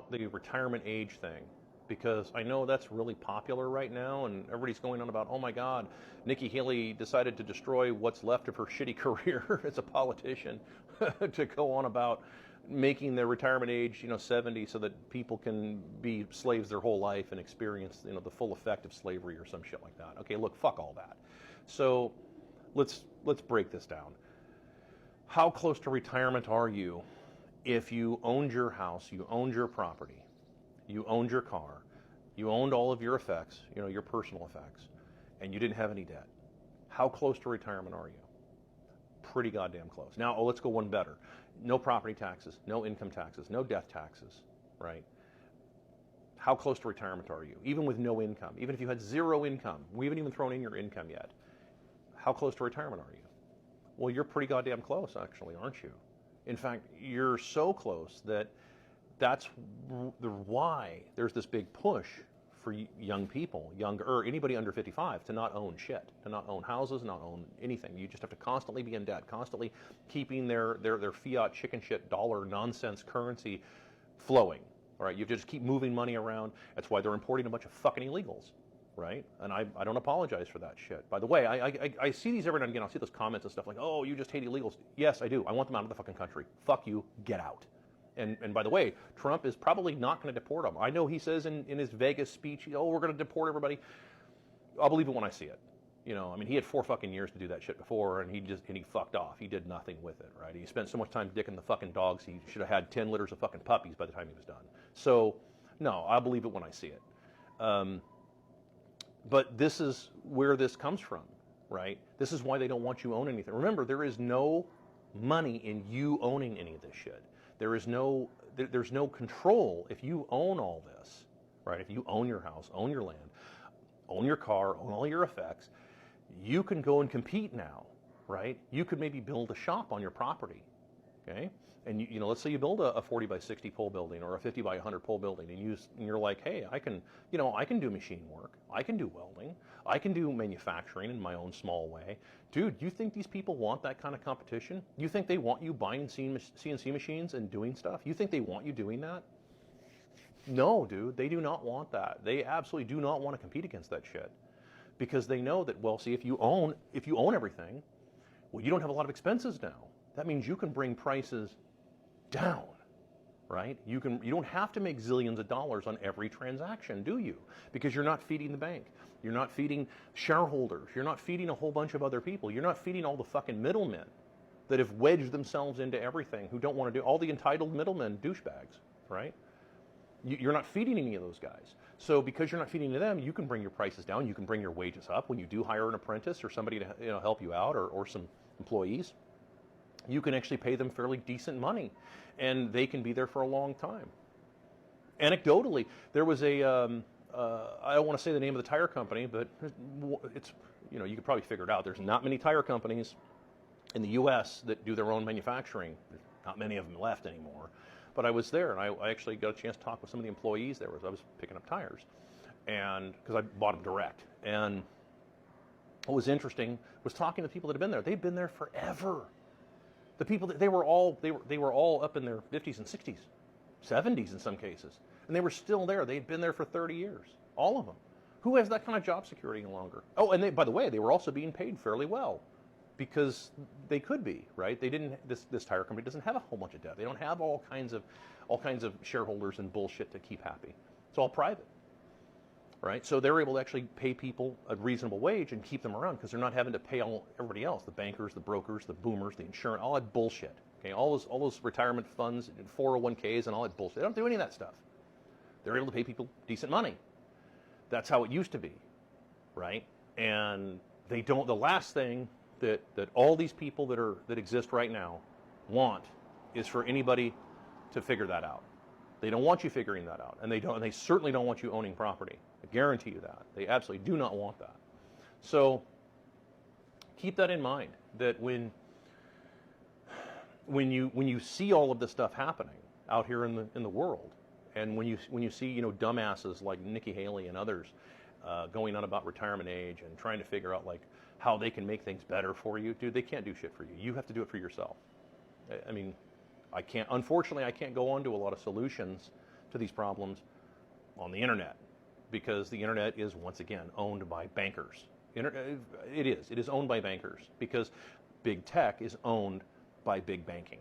about the retirement age thing, because I know that's really popular right now, and everybody's going on about, oh my God, Nikki Haley decided to destroy what's left of her shitty career as a politician to go on about making their retirement age, 70, so that people can be slaves their whole life and experience, the full effect of slavery or some shit like that. Okay, look, fuck all that. So let's break this down. How close to retirement are you if you owned your house, you owned your property, you owned your car, you owned all of your effects, your personal effects, and you didn't have any debt? How close to retirement are you? Pretty goddamn close. Now, let's go one better. No property taxes, no income taxes, no death taxes, right? How close to retirement are you? Even with no income, even if you had zero income, we haven't even thrown in your income yet. How close to retirement are you? Well, you're pretty goddamn close, actually, aren't you? In fact, you're so close that's why there's this big push for young people, or anybody under 55, to not own shit, to not own houses, not own anything. You just have to constantly be in debt, constantly keeping their fiat chicken shit dollar nonsense currency flowing. All right, you have to just keep moving money around. That's why they're importing a bunch of fucking illegals, right? And I don't apologize for that shit. By the way, I see these every now and again. I'll see those comments and stuff like, oh, you just hate illegals. Yes, I do. I want them out of the fucking country. Fuck you. Get out. And by the way, Trump is probably not going to deport them. I know he says in his Vegas speech, oh, we're going to deport everybody. I'll believe it when I see it. He had 4 fucking years to do that shit before, and he fucked off. He did nothing with it, right? He spent so much time dicking the fucking dogs, he should have had 10 litters of fucking puppies by the time he was done. So, no, I'll believe it when I see it. But this is where this comes from, right? This is why they don't want you to own anything. Remember, there is no money in you owning any of this shit. There's no control if you own all this, right? If you own your house, own your land, own your car, own all your effects, you can go and compete now, right? You could maybe build a shop on your property, okay? And let's say you build a 40 by 60 pole building or a 50 by 100 pole building, and you're like, hey, I can do machine work, I can do welding, I can do manufacturing in my own small way. Dude, you think these people want that kind of competition? You think they want you buying CNC machines and doing stuff? You think they want you doing that? No, dude, they do not want that. They absolutely do not want to compete against that shit, because they know that, well, see, if you own everything, well, you don't have a lot of expenses now. That means you can bring prices down, right? You don't have to make zillions of dollars on every transaction, do you? Because you're not feeding the bank. You're not feeding shareholders. You're not feeding a whole bunch of other people. You're not feeding all the fucking middlemen that have wedged themselves into everything, who don't want to do, all the entitled middlemen, douchebags, right? You're not feeding any of those guys. So because you're not feeding to them, you can bring your prices down. You can bring your wages up. When you do hire an apprentice or somebody to help you out, or some employees, you can actually pay them fairly decent money, and they can be there for a long time. Anecdotally, there was I don't want to say the name of the tire company, but it's, you could probably figure it out. There's not many tire companies in the U.S. that do their own manufacturing. There's not many of them left anymore. But I was there, and I actually got a chance to talk with some of the employees there as I was picking up tires, and because I bought them direct. And what was interesting was talking to people that have been there. They've been there forever. The people that they were all up in their 50s and 60s, 70s in some cases, and they were still there. They'd been there for 30 years, all of them. Who has that kind of job security any longer? Oh, and by the way, they were also being paid fairly well, because they could be, right? They didn't. This tire company doesn't have a whole bunch of debt. They don't have all kinds of shareholders and bullshit to keep happy. It's all private, right? So they're able to actually pay people a reasonable wage and keep them around, because they're not having to pay everybody else, the bankers, the brokers, the boomers, the insurance, all that bullshit. Okay, all those retirement funds and 401ks and all that bullshit. They don't do any of that stuff. They're able to pay people decent money. That's how it used to be, right? And they don't. The last thing that all these people that exist right now want is for anybody to figure that out. They don't want you figuring that out, and they certainly don't want you owning property. I guarantee you that. They absolutely do not want that. So keep that in mind, that when you see all of this stuff happening out here in the world, and when you see dumbasses like Nikki Haley and others going on about retirement age and trying to figure out like how they can make things better for you, dude, they can't do shit for you. You have to do it for yourself. I mean, unfortunately, I can't go on to a lot of solutions to these problems on the internet, because the internet is once again owned by bankers. It is owned by bankers because big tech is owned by big banking.